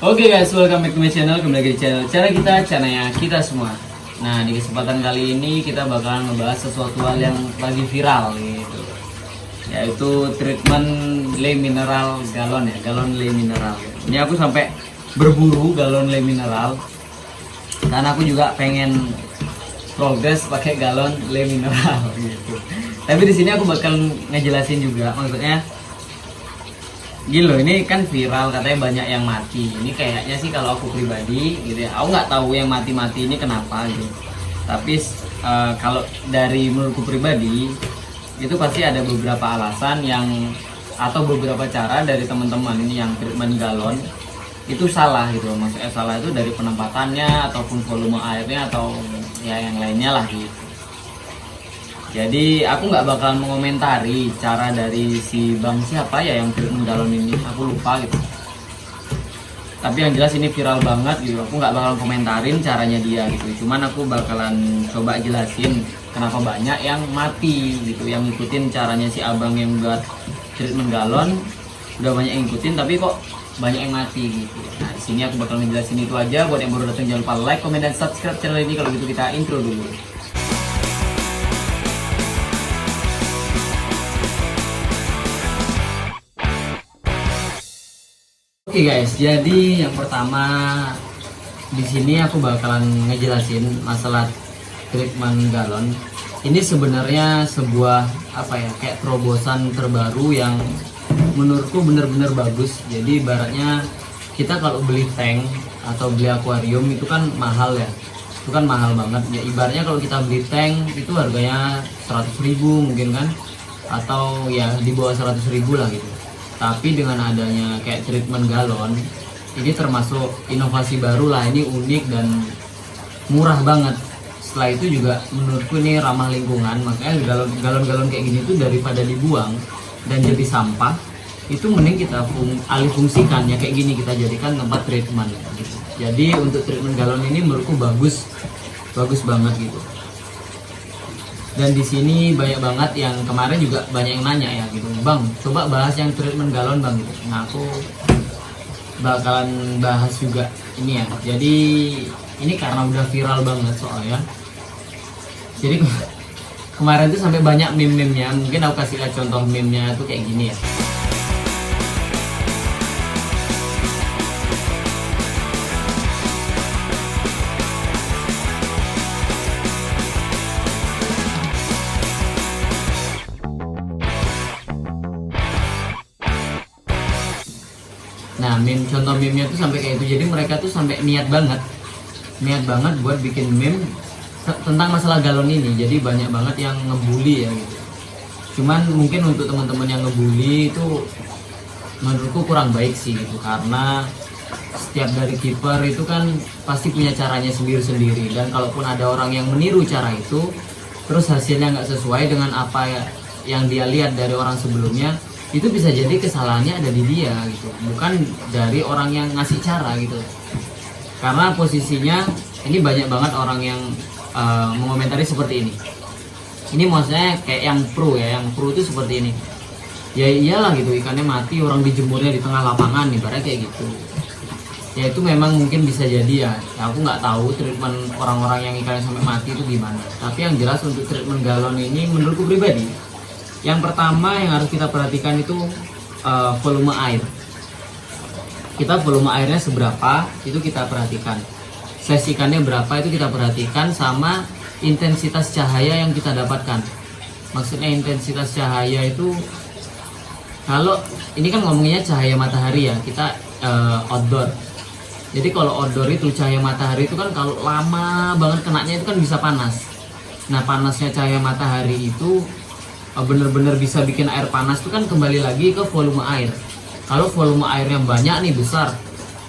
Oke guys, welcome back to my channel. Kembali lagi di channel kita, channelnya kita semua. Nah, di kesempatan kali ini kita bakalan ngebahas sesuatu hal yang lagi viral gitu, yaitu treatment Le Mineral galon ya, galon Le Mineral. Ini aku sampai berburu galon Le Mineral karena aku juga pengen progres pakai galon Le Mineral gitu. Tapi di sini aku bakal ngejelasin juga, maksudnya gini loh, ini kan viral katanya banyak yang mati. Ini kayaknya sih kalau aku pribadi gitu ya, aku nggak tahu yang mati-mati ini kenapa gitu. Tapi kalau dari menurutku pribadi itu pasti ada beberapa alasan yang atau beberapa cara dari teman-teman ini yang treatment galon itu salah gitu. Maksudnya salah itu dari penempatannya ataupun volume airnya atau ya yang lainnya lah gitu. Jadi aku nggak bakalan mengomentari cara dari si bang siapa ya yang treatment galon ini, aku lupa gitu. Tapi yang jelas ini viral banget gitu. Aku nggak bakalan komentarin caranya dia gitu. Cuman aku bakalan coba jelasin kenapa banyak yang mati gitu, yang ngikutin caranya si abang yang buat treatment galon. Udah banyak yang ngikutin tapi kok banyak yang mati gitu. Nah di sini aku bakal ngejelasin itu aja. Buat yang baru datang jangan lupa like, comment, dan subscribe channel ini. Kalau gitu kita intro dulu. Oke guys, jadi yang pertama di sini aku bakalan ngejelasin masalah treatment galon. Ini sebenarnya sebuah kayak terobosan terbaru yang menurutku bener-bener bagus. Jadi ibaratnya kita kalau beli tank atau beli akuarium itu kan mahal ya. Itu kan mahal banget. Ya ibaratnya kalau kita beli tank itu harganya 100.000 mungkin kan, atau ya di bawah 100.000 lah gitu. Tapi dengan adanya kayak treatment galon, ini termasuk inovasi baru lah, ini unik dan murah banget. Setelah itu juga menurutku ini ramah lingkungan, makanya galon-galon kayak gini tuh daripada dibuang dan jadi sampah, itu mending kita alih fungsikan ya kayak gini, kita jadikan tempat treatment gitu. Jadi untuk treatment galon ini menurutku bagus banget gitu. Dan di sini banyak banget yang kemarin juga banyak yang nanya ya gitu, bang coba bahas yang treatment galon bang gitu. Nah aku bakalan bahas juga ini ya. Jadi ini karena udah viral banget soalnya. Jadi kemarin tuh sampai banyak meme-memnya. Mungkin aku kasih contoh meme-nya tuh kayak gini ya. Nah, contoh meme-nya tuh sampai kayak itu. Jadi mereka tuh sampai niat banget buat bikin meme tentang masalah galon ini. Jadi banyak banget yang ngebully ya gitu. Cuman mungkin untuk teman-teman yang ngebully itu menurutku kurang baik sih gitu, karena setiap dari kiper itu kan pasti punya caranya sendiri-sendiri. Dan kalaupun ada orang yang meniru cara itu, terus hasilnya nggak sesuai dengan apa yang dia lihat dari orang sebelumnya, itu bisa jadi kesalahannya ada di dia gitu, bukan dari orang yang ngasih cara gitu. Karena posisinya ini banyak banget orang yang mengomentari seperti ini. Ini maksudnya kayak yang pro ya, yang pro itu seperti ini. Ya iyalah gitu, ikannya mati, orang dijemurnya di tengah lapangan ibaratnya kayak gitu. Ya itu memang mungkin bisa jadi ya aku nggak tahu treatment orang-orang yang ikannya sampai mati itu gimana. Tapi yang jelas untuk treatment galon ini menurutku pribadi, yang pertama yang harus kita perhatikan itu volume air. Kita volume airnya seberapa itu kita perhatikan. Size ikannya berapa itu kita perhatikan, sama intensitas cahaya yang kita dapatkan. Maksudnya intensitas cahaya itu, kalau ini kan ngomongnya cahaya matahari ya, kita outdoor. Jadi kalau outdoor itu cahaya matahari itu kan kalau lama banget kenanya itu kan bisa panas. Nah panasnya cahaya matahari itu bener-bener bisa bikin air panas itu kan kembali lagi ke volume air. Kalau volume airnya banyak nih, besar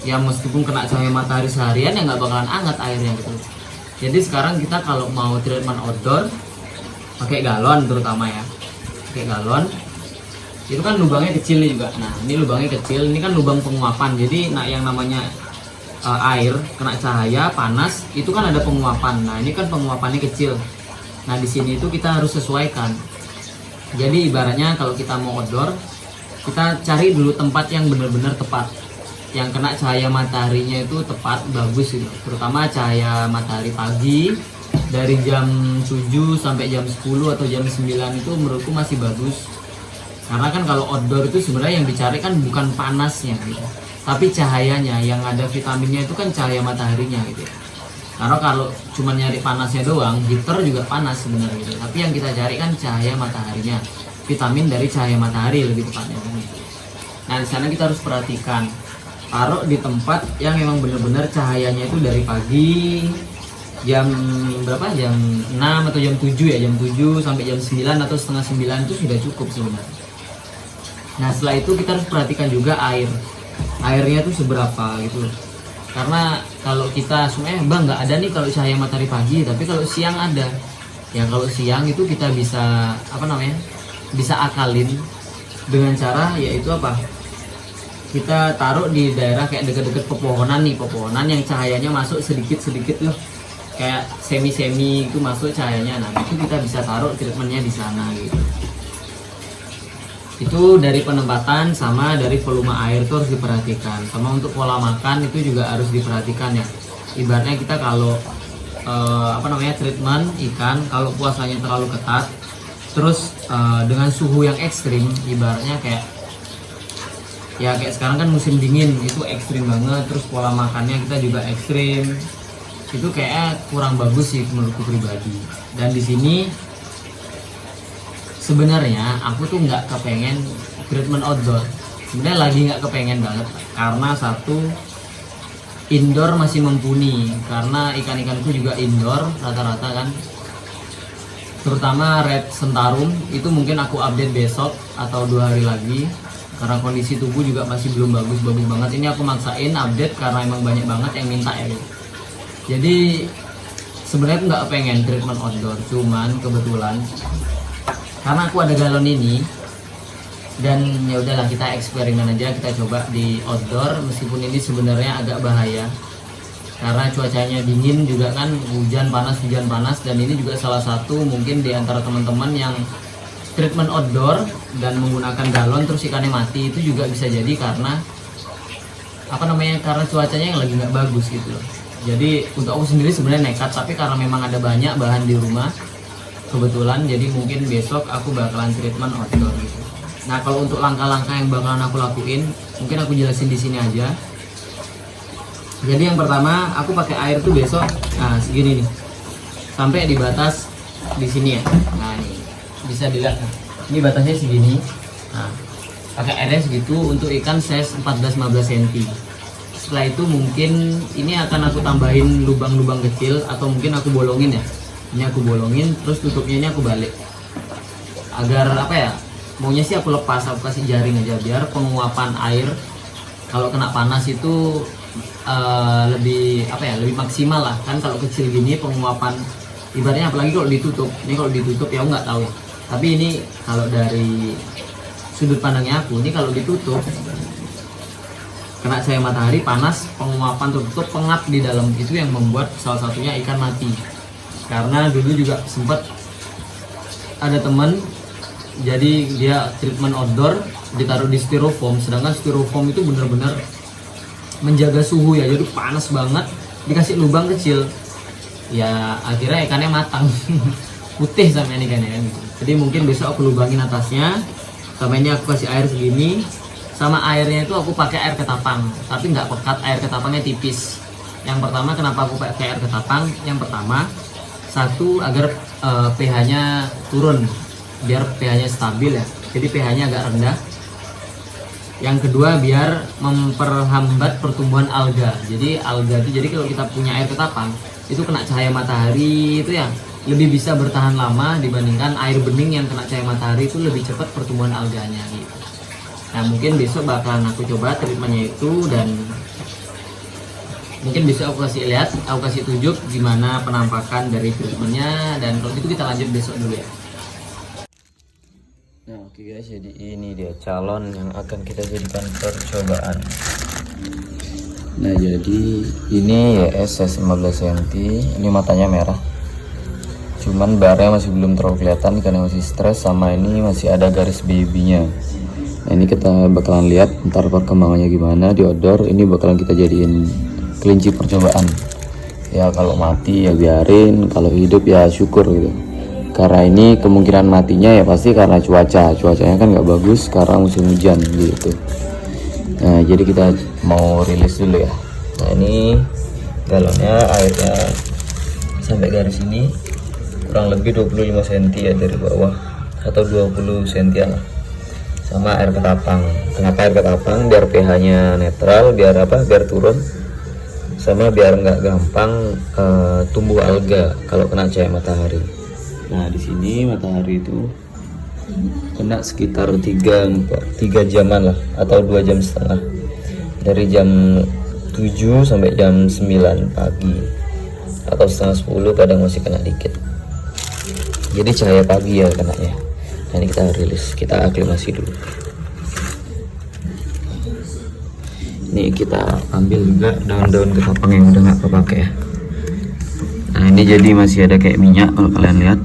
ya, meskipun kena cahaya matahari seharian ya nggak bakalan hangat airnya gitu. Jadi sekarang kita kalau mau treatment outdoor pakai galon, terutama ya pakai galon, itu kan lubangnya kecil nih juga. Nah ini lubangnya kecil, ini kan lubang penguapan. Jadi yang namanya air kena cahaya panas itu kan ada penguapan. Nah ini kan penguapannya kecil. Nah di sini itu kita harus sesuaikan. Jadi ibaratnya kalau kita mau outdoor, kita cari dulu tempat yang benar-benar tepat. yang kena cahaya mataharinya itu tepat bagus gitu. Terutama cahaya matahari pagi dari jam 7 sampai jam 10 atau jam 9 itu menurutku masih bagus. Karena kan kalau outdoor itu sebenarnya yang dicari kan bukan panasnya gitu, tapi cahayanya. Yang ada vitaminnya itu kan cahaya mataharinya gitu. Karena kalau cuma nyari panasnya doang, heater juga panas sebenarnya gitu. Tapi yang kita cari kan cahaya mataharinya, vitamin dari cahaya matahari lebih tepatnya kan gitu. Nah di sana kita harus perhatikan, taruh di tempat yang memang benar-benar cahayanya itu dari pagi jam berapa, jam 6 atau jam 7 ya, jam 7 sampai jam 9 atau setengah 9 itu sudah cukup sebenarnya. Nah setelah itu kita harus perhatikan juga airnya tuh seberapa gitu. Karena kalau kita sebenarnya bang nggak ada nih kalau cahaya matahari pagi, tapi kalau siang ada. Ya kalau siang itu kita bisa bisa akalin dengan cara yaitu apa? Kita taruh di daerah kayak deket-deket pepohonan nih, pepohonan yang cahayanya masuk sedikit-sedikit loh, kayak semi-semi itu masuk cahayanya. Nah itu kita bisa taruh treatmentnya di sana gitu. Itu dari penempatan sama dari volume air itu harus diperhatikan. Sama untuk pola makan itu juga harus diperhatikan ya. Ibaratnya kita kalau treatment ikan, kalau puasanya terlalu ketat, terus dengan suhu yang ekstrim, ibaratnya kayak sekarang kan musim dingin itu ekstrim banget, terus pola makannya kita juga ekstrim, itu kayak kurang bagus sih menurutku pribadi. Dan di sini sebenarnya aku tuh nggak kepengen treatment outdoor, sebenarnya lagi nggak kepengen banget, karena satu, indoor masih mumpuni, karena ikan-ikanku juga indoor rata-rata kan, terutama red sentarum itu mungkin aku update besok atau 2 hari lagi, karena kondisi tubuh juga masih belum bagus-bagus banget. Ini aku maksain update karena emang banyak banget yang minta ya gitu. Jadi sebenarnya aku nggak pengen treatment outdoor, cuman kebetulan karena aku ada galon ini, dan ya udahlah kita eksperimen aja, kita coba di outdoor. Meskipun ini sebenarnya agak bahaya karena cuacanya dingin juga kan, hujan panas, dan ini juga salah satu mungkin di antara teman-teman yang treatment outdoor dan menggunakan galon terus ikannya mati, itu juga bisa jadi karena karena cuacanya yang lagi nggak bagus gitu loh. Jadi untuk aku sendiri sebenarnya nekat, tapi karena memang ada banyak bahan di rumah kebetulan, jadi mungkin besok aku bakalan treatment outdoor gitu. Nah kalau untuk langkah-langkah yang bakalan aku lakuin, mungkin aku jelasin di sini aja. Jadi yang pertama, aku pakai air tuh besok, segini nih, sampai di batas di sini ya. Nah ini bisa dilihat, ini batasnya segini. Nah pakai airnya segitu untuk ikan size 14-15 cm. Setelah itu mungkin ini akan aku tambahin lubang-lubang kecil, atau mungkin aku bolongin ya. Ini aku bolongin, terus tutupnya ini aku balik agar maunya sih aku lepas, aku kasih jaring aja biar penguapan air kalau kena panas itu lebih maksimal lah kan. Kalau kecil gini penguapan ibaratnya, apalagi kalau ditutup, ini kalau ditutup ya aku nggak tahu ya, tapi ini kalau dari sudut pandangnya aku, ini kalau ditutup kena cahaya matahari panas, penguapan tertutup, pengap di dalam, itu yang membuat salah satunya ikan mati. Karena dulu juga sempat ada temen, jadi dia treatment outdoor ditaruh di styrofoam, sedangkan styrofoam itu benar-benar menjaga suhu ya, jadi panas banget, dikasih lubang kecil ya akhirnya ikannya matang putih sama ini kan ya gitu. Jadi mungkin besok aku lubangin atasnya, sama ini aku kasih air segini, sama airnya itu aku pakai air ketapang, tapi nggak pekat, air ketapangnya tipis. Yang pertama kenapa aku pakai air ketapang, yang pertama satu agar pH-nya turun, biar pH-nya stabil ya, jadi pH-nya agak rendah. Yang kedua biar memperhambat pertumbuhan alga. Jadi alga itu, jadi kalau kita punya air ketapang itu kena cahaya matahari itu ya lebih bisa bertahan lama dibandingkan air bening yang kena cahaya matahari itu lebih cepat pertumbuhan alganya gitu. Nah mungkin besok bakalan aku coba treatmentnya itu, dan mungkin bisa aku kasih lihat, aku kasih tunjuk gimana penampakan dari treatmentnya, dan kalau gitu kita lanjut besok dulu ya. Nah oke guys, jadi ini dia calon yang akan kita jadikan percobaan. Nah jadi ini YS size 15 cm, ini matanya merah, cuman barnya masih belum terlalu kelihatan karena masih stres, sama ini masih ada garis babynya. Nah, ini kita bakalan lihat ntar perkembangannya gimana di odor. Ini bakalan kita jadiin kelinci percobaan ya. Kalau mati ya biarin, kalau hidup ya syukur gitu. Karena ini kemungkinan matinya ya pasti karena cuacanya kan nggak bagus sekarang musim hujan gitu. Nah jadi kita mau rilis dulu ya. Nah ini galonnya, airnya sampai garis ini kurang lebih 25 cm ya dari bawah, atau 20 cm lah. Sama air ketapang. Kenapa air ketapang? Biar pH-nya netral, biar apa? Biar turun. Sama biar nggak gampang tumbuh alga kalau kena cahaya matahari. Nah di sini matahari itu kena sekitar 3 jaman lah, atau 2 jam setengah, dari jam 7 sampai jam 9 pagi, atau setengah 10 kadang masih kena dikit. Jadi cahaya pagi ya kenanya. Nah, ini kita rilis, kita aklimasi dulu. Ini kita ambil juga daun-daun ketapang yang udah nggak kepake ya. Nah ini jadi masih ada kayak minyak kalau kalian lihat.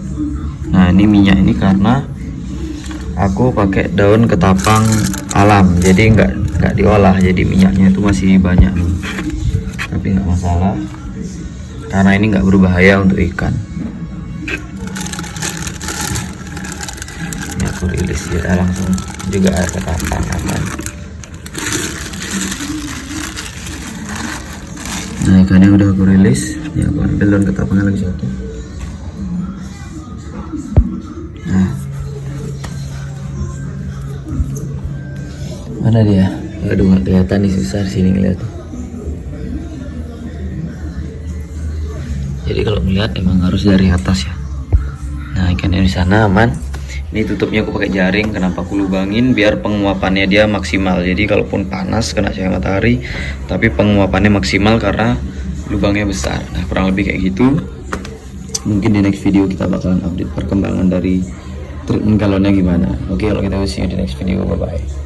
Nah ini minyak ini karena aku pakai daun ketapang alam, jadi nggak diolah, jadi minyaknya itu masih banyak nih. Tapi nggak masalah karena ini nggak berbahaya untuk ikan. Ini aku rilis ya langsung juga air ketapang aman. Nah ikannya udah aku rilis, ya aku ambil daun ketapangnya lagi satu. Nah mana dia? Aduh nggak kelihatan nih, susah sini ngeliat. Jadi kalau melihat emang harus dari atas ya. Nah ikannya di sana aman. Ini tutupnya aku pakai jaring. Kenapa aku lubangin? Biar penguapannya dia maksimal. Jadi kalaupun panas kena cahaya matahari, tapi penguapannya maksimal karena lubangnya besar. Nah kurang lebih kayak gitu. Mungkin di next video kita bakalan update perkembangan dari treatment galonnya gimana. Oke, kalau kita see you di next video, bye bye.